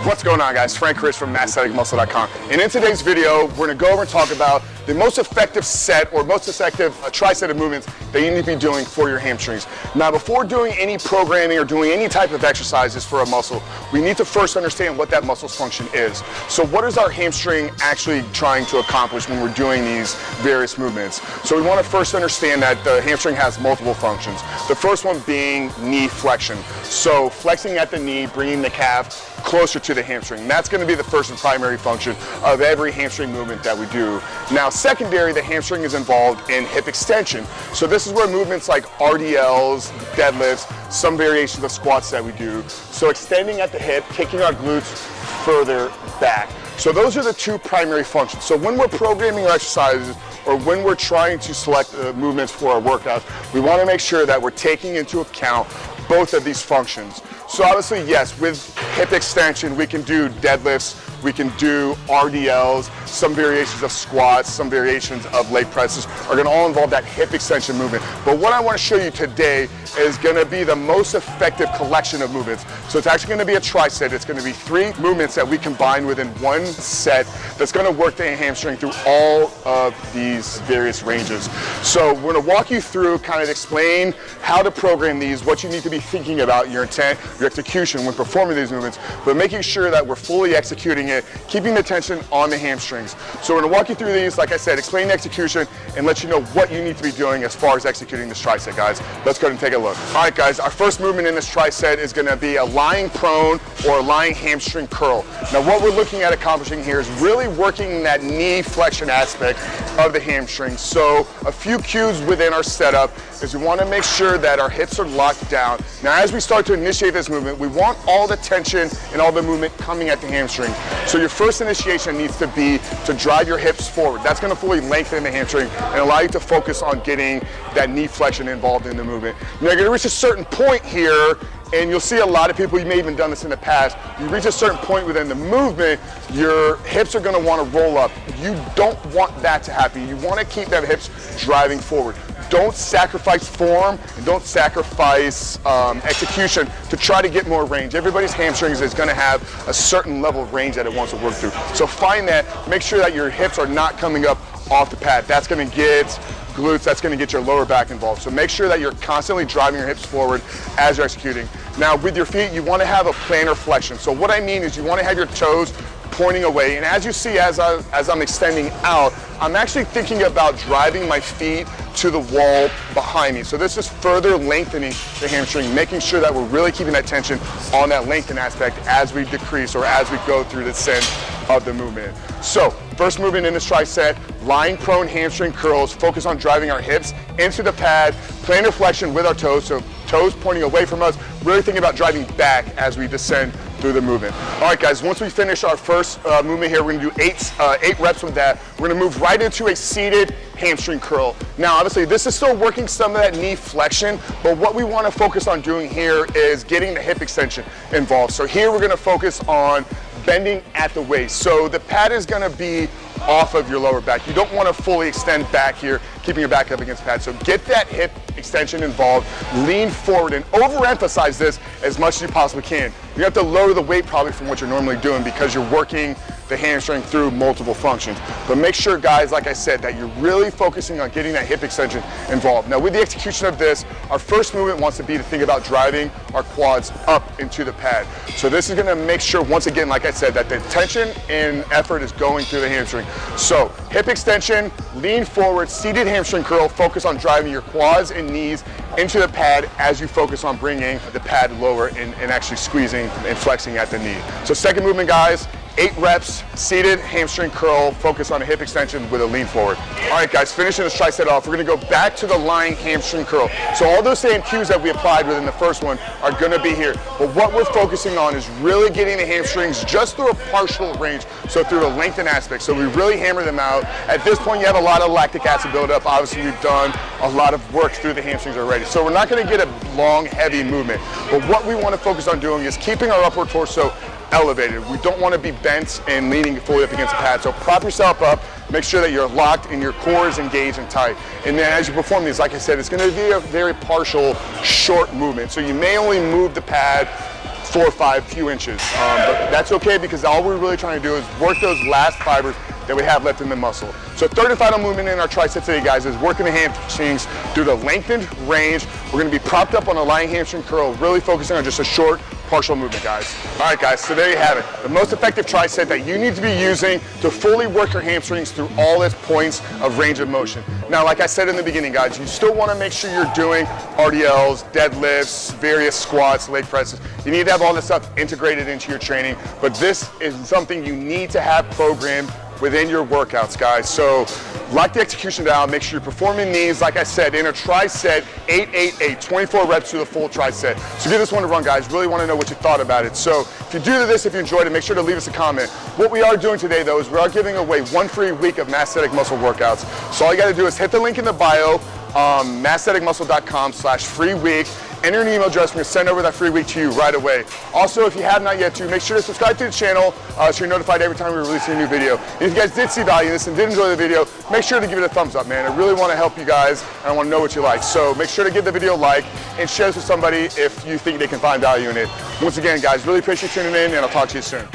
What's going on, guys? Frank Chris from MASSTHETICMUSCLE.com. And in today's video, we're going to go over and talk about the most effective set or most effective tri-set of movements that you need to be doing for your hamstrings. Now, before doing any programming or doing any type of exercises for a muscle, we need to first understand what that muscle's function is. So what is our hamstring actually trying to accomplish when we're doing these various movements? So we want to first understand that the hamstring has multiple functions. The first one being knee flexion. So flexing at the knee, bringing the calf closer to the hamstring. That's going to be the first and primary function of every hamstring movement that we do. Now, secondary, the hamstring is involved in hip extension. So this is where movements like RDLs, deadlifts, some variations of squats that we do. So extending at the hip, kicking our glutes further back. So those are the two primary functions. So when we're programming our exercises or when we're trying to select movements for our workouts, we want to make sure that we're taking into account both of these functions. So obviously, yes, with hip extension, we can do deadlifts, we can do RDLs, some variations of squats, some variations of leg presses are going to all involve that hip extension movement. But what I want to show you today is going to be the most effective collection of movements. So it's actually going to be a tri-set. It's going to be 3 movements that we combine within one set that's going to work the hamstring through all of these various ranges. So we're going to walk you through, kind of explain how to program these, what you need to be thinking about, your intent, your execution when performing these movements, but making sure that we're fully executing it, keeping the tension on the hamstrings. So we're going to walk you through these, like I said, explain the execution and let you know what you need to be doing as far as executing this tri-set, guys. Let's go ahead and take a look. All right, guys, our first movement in this tri-set is going to be a lying prone or a lying hamstring curl. Now, what we're looking at accomplishing here is really working that knee flexion aspect of the hamstring. So a few cues within our setup is we want to make sure that our hips are locked down. Now, as we start to initiate this movement, we want all the tension and all the movement coming at the hamstring. So your first initiation needs to be to drive your hips forward. That's going to fully lengthen the hamstring and allow you to focus on getting that knee flexion involved in the movement. Now, you're going to reach a certain point here, and you'll see a lot of people, you may have even done this in the past, you reach a certain point within the movement, your hips are going to want to roll up. You don't want that to happen. You want to keep them hips driving forward. Don't sacrifice form and don't sacrifice execution to try to get more range. Everybody's hamstrings is going to have a certain level of range that it wants to work through. So find that, make sure that your hips are not coming up off the pad. That's going to get glutes, that's going to get your lower back involved. So make sure that you're constantly driving your hips forward as you're executing. Now with your feet, you want to have a plantar flexion. So what I mean is you want to have your toes pointing away, and as you see, as I'm extending out, I'm actually thinking about driving my feet to the wall behind me. So this is further lengthening the hamstring, making sure that we're really keeping that tension on that lengthen aspect as we decrease or as we go through the descent of the movement. So first movement in this tri-set, lying prone hamstring curls, focus on driving our hips into the pad, plantar flexion with our toes, so toes pointing away from us, really thinking about driving back as we descend through the movement. All right, guys, once we finish our first movement here, we're going to do 8 reps with that. We're going to move right into a seated hamstring curl. Now, obviously, this is still working some of that knee flexion, but what we want to focus on doing here is getting the hip extension involved. So here we're going to focus on bending at the waist. So the pad is going to be off of your lower back. You don't want to fully extend back here, keeping your back up against the pad. So get that hip extension involved, lean forward, and overemphasize this as much as you possibly can. You have to lower the weight probably from what you're normally doing because you're working the hamstring through multiple functions. But make sure, guys, like I said, that you're really focusing on getting that hip extension involved. Now, with the execution of this, our first movement wants to be to think about driving our quads up into the pad. So this is going to make sure, once again, like I said, that the tension and effort is going through the hamstring. So hip extension, lean forward, seated hamstring curl, focus on driving your quads and knees into the pad as you focus on bringing the pad lower and actually squeezing and flexing at the knee. So second movement, guys, 8 reps, seated hamstring curl, focus on a hip extension with a lean forward. All right, guys, finishing this tri-set off, we're going to go back to the lying hamstring curl. So all those same cues that we applied within the first one are going to be here. But what we're focusing on is really getting the hamstrings just through a partial range, so through a lengthen aspect. So we really hammer them out. At this point, you have a lot of lactic acid buildup. Obviously, we've done a lot of work through the hamstrings already. So we're not going to get a long, heavy movement. But what we want to focus on doing is keeping our upward torso elevated. We don't want to be bent and leaning fully up against the pad. So prop yourself up, Make sure that you're locked and your core is engaged and tight. And then as you perform these, like I said, it's going to be a very partial, short movement. So you may only move the pad 4 or 5 few inches, but that's okay because all we're really trying to do is work those last fibers that we have left in the muscle. So third and final movement in our tricep today, guys, is working the hamstrings through the lengthened range. We're going to be propped up on a lying hamstring curl, really focusing on just a short, partial movement, guys. All right, guys, so there you have it. The most effective tricep that you need to be using to fully work your hamstrings through all its points of range of motion. Now, like I said in the beginning, guys, you still want to make sure you're doing RDLs, deadlifts, various squats, leg presses. You need to have all this stuff integrated into your training, but this is something you need to have programmed within your workouts, guys. So lock the execution down, make sure you're performing these, like I said, in a tri-set, 8-8-8, 24 reps to the full tri-set. So give this one a run, guys. Really want to know what you thought about it. So if you do this, if you enjoyed it, make sure to leave us a comment. What we are doing today, though, is we are giving away 1 free week of MASSTHETIC muscle workouts. So all you got to do is hit the link in the bio, MASSTHETICmuscle.com/free week. Enter an email address. We're going to send over that free week to you right away. Also, if you have not yet, make sure to subscribe to the channel so you're notified every time we release a new video. And if you guys did see value in this and did enjoy the video, make sure to give it a thumbs up, man. I really want to help you guys, and I want to know what you like. So make sure to give the video a like and share this with somebody if you think they can find value in it. Once again, guys, really appreciate you tuning in, and I'll talk to you soon.